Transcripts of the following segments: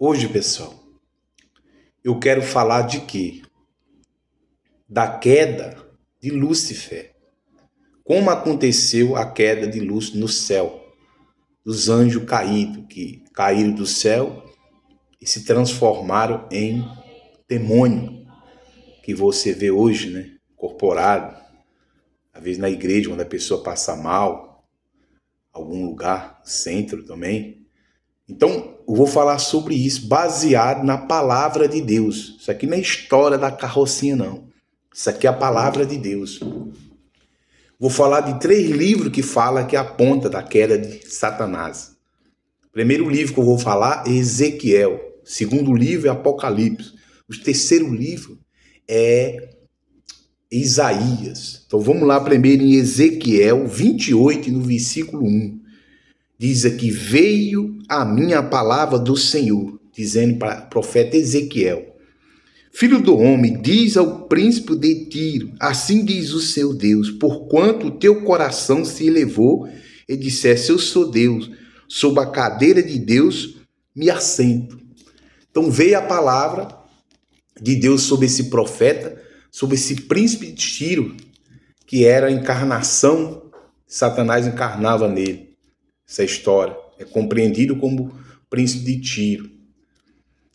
Hoje, pessoal, eu quero falar de quê? Da queda de Lúcifer. Como aconteceu a queda de Lúcifer no céu? Dos anjos caídos, que caíram do céu e se transformaram em demônio, que você vê hoje, né? Corporado, às vezes na igreja, quando a pessoa passa mal, algum lugar, centro também. Então, eu vou falar sobre isso baseado na palavra de Deus. Isso aqui não é história da carrocinha, não. Isso aqui é a palavra de Deus. Vou falar de 3 livros que fala que aponta da queda de Satanás. O primeiro livro que eu vou falar é Ezequiel. O segundo livro é Apocalipse. O terceiro livro é Isaías. Então vamos lá primeiro em Ezequiel 28, no versículo 1. Diz aqui: veio a minha palavra do Senhor, dizendo para o profeta Ezequiel: filho do homem, diz ao príncipe de Tiro, assim diz o seu Deus, porquanto o teu coração se elevou e dissesse, eu sou Deus, sob a cadeira de Deus me assento. Então veio a palavra de Deus sobre esse profeta, sobre esse príncipe de Tiro, que era a encarnação, Satanás encarnava nele. Essa história é compreendido como príncipe de Tiro.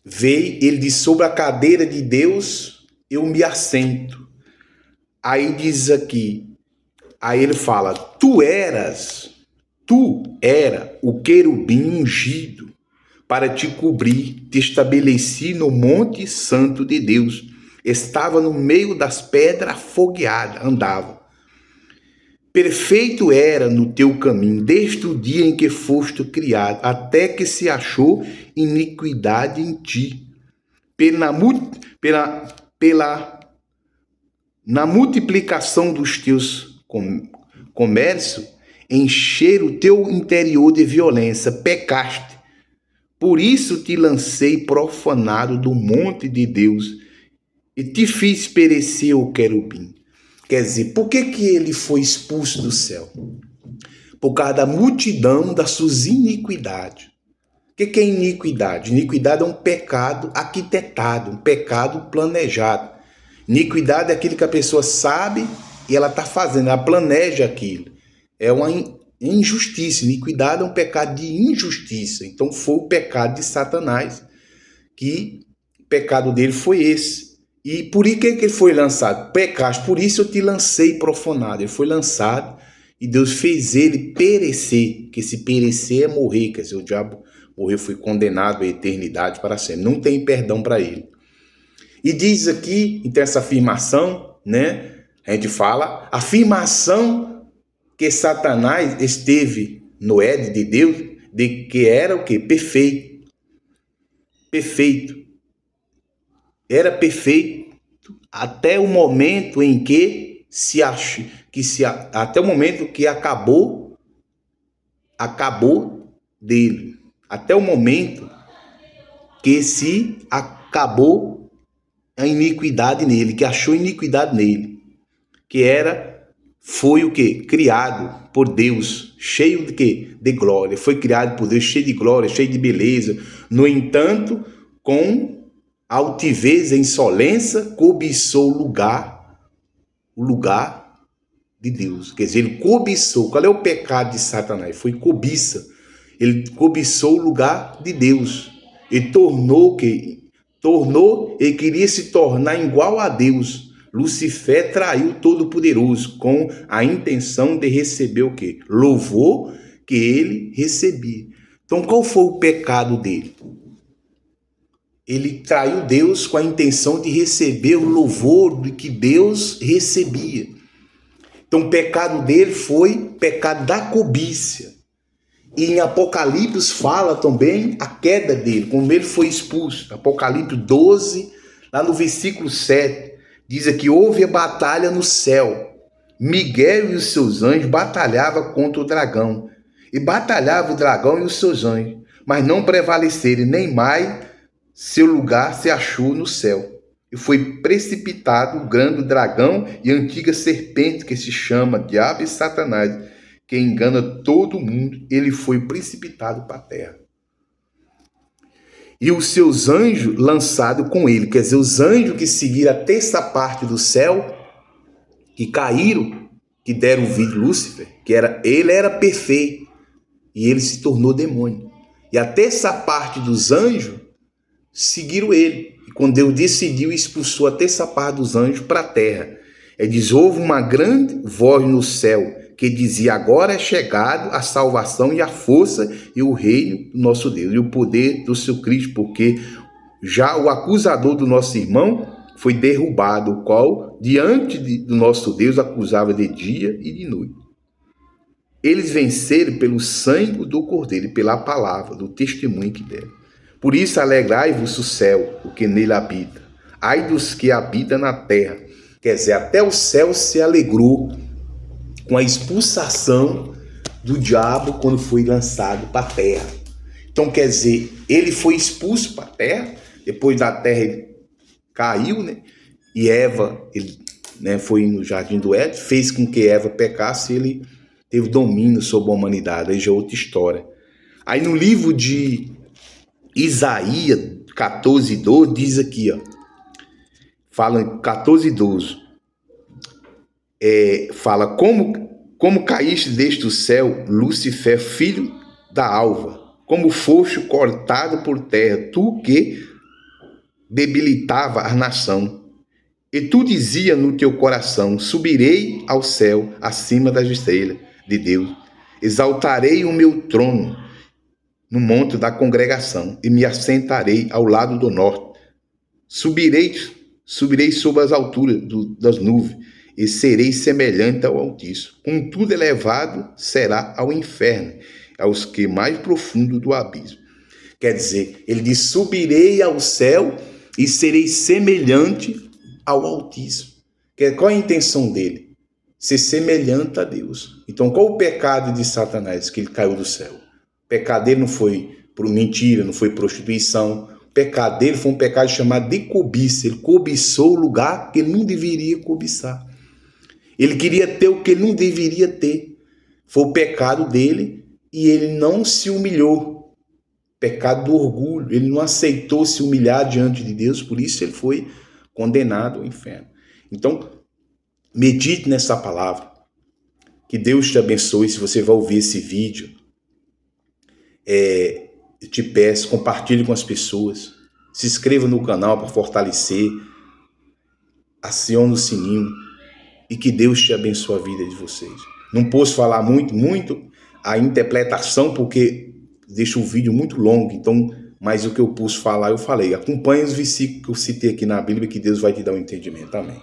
Veio, ele diz, sobre a cadeira de Deus eu me assento. Aí diz aqui, aí ele fala, tu era o querubim ungido para te cobrir, te estabeleci no monte santo de Deus. Estava no meio das pedras afogueadas, andava. Perfeito era no teu caminho, desde o dia em que foste criado, até que se achou iniquidade em ti. Na multiplicação dos teus comércios, encher o teu interior de violência, pecaste. Por isso te lancei profanado do monte de Deus e te fiz perecer o querubim. Quer dizer, por que ele foi expulso do céu? Por causa da multidão das suas iniquidades. O que é iniquidade? Iniquidade é um pecado arquitetado, um pecado planejado. Iniquidade é aquilo que a pessoa sabe e ela está fazendo, ela planeja aquilo. É uma injustiça. Iniquidade é um pecado de injustiça. Então foi o pecado de Satanás, que o pecado dele foi esse. E por isso que ele foi lançado? Pecaste, por isso eu te lancei profanado. Ele foi lançado e Deus fez ele perecer, que se perecer é morrer, quer dizer, o diabo morreu, foi condenado à eternidade para sempre. Não tem perdão para ele. E diz aqui, então essa afirmação, né? A gente fala, afirmação que Satanás esteve no Éden de Deus, de que era o quê? Perfeito. Perfeito. Era perfeito até o momento em que até o momento que acabou dele. Até o momento que se acabou a iniquidade nele, que achou iniquidade nele, que foi o que? Criado por Deus, cheio de quê? De glória. Foi criado por Deus, cheio de glória, cheio de beleza. No entanto, com altivez e insolência, cobiçou o lugar de Deus. Quer dizer, ele cobiçou. Qual é o pecado de Satanás? Foi cobiça. Ele cobiçou o lugar de Deus. E ele queria se tornar igual a Deus. Lucifer traiu o Todo-Poderoso com a intenção de receber o quê? Louvor que ele recebia. Então, qual foi o pecado dele? Ele traiu Deus com a intenção de receber o louvor que Deus recebia. Então o pecado dele foi pecado da cobiça. E em Apocalipse fala também a queda dele, como ele foi expulso. Apocalipse 12, lá no versículo 7, diz aqui, houve a batalha no céu. Miguel e os seus anjos batalhavam contra o dragão. E batalhava o dragão e os seus anjos, mas não prevaleceram, nem mais seu lugar se achou no céu. E foi precipitado o grande dragão e a antiga serpente que se chama Diabo e Satanás, que engana todo mundo. Ele foi precipitado para a terra. e os seus anjos lançados com ele. Quer dizer, os anjos que seguiram a terça parte do céu, que caíram, que deram o vídeo Lúcifer, ele era perfeito, e ele se tornou demônio. E a terça parte dos anjos seguiram ele. E quando Deus decidiu, expulsou a terça parte dos anjos para a terra. Diz, houve uma grande voz no céu, que dizia, agora é chegado a salvação e a força e o reino do nosso Deus, e o poder do seu Cristo, porque já o acusador do nosso irmão foi derrubado, o qual, diante do nosso Deus, acusava de dia e de noite. Eles venceram pelo sangue do Cordeiro e pela palavra, do testemunho que deram. Por isso, alegrai-vos o céu, o que nele habita. Ai dos que habitam na terra. Quer dizer, até o céu se alegrou com a expulsação do diabo quando foi lançado para a terra. Então, quer dizer, ele foi expulso para a terra, depois da terra ele caiu, né? E Eva, ele, né, foi no jardim do Éden, fez com que Eva pecasse, ele teve domínio sobre a humanidade. Aí já é outra história. Aí no livro de Isaías 14:12 diz aqui, ó, fala em 14:12, fala, como caíste deste o céu, Lúcifer, filho da alva, como foste cortado por terra, tu que debilitava a nação. E tu dizia no teu coração, subirei ao céu, acima das estrelas de Deus, exaltarei o meu trono no monte da congregação, e me assentarei ao lado do norte. Subirei sobre as alturas das nuvens, e serei semelhante ao Altíssimo. Contudo, elevado será ao inferno, aos que mais profundo do abismo. Quer dizer, ele diz, subirei ao céu e serei semelhante ao Altíssimo. Qual é a intenção dele? Ser semelhante a Deus. Então, qual o pecado de Satanás? Que ele caiu do céu. O pecado dele não foi por mentira, não foi prostituição. O pecado dele foi um pecado chamado de cobiça. Ele cobiçou o lugar que ele não deveria cobiçar. Ele queria ter o que ele não deveria ter. Foi o pecado dele e ele não se humilhou. Pecado do orgulho. Ele não aceitou se humilhar diante de Deus, por isso ele foi condenado ao inferno. Então, medite nessa palavra. Que Deus te abençoe. Se você vai ouvir esse vídeo, eu te peço, compartilhe com as pessoas. Se inscreva no canal para fortalecer. Acione o sininho. E que Deus te abençoe a vida de vocês. Não posso falar muito a interpretação, porque deixa o vídeo muito longo. Então, mas o que eu posso falar, eu falei. Acompanhe os versículos que eu citei aqui na Bíblia, que Deus vai te dar um entendimento. Amém.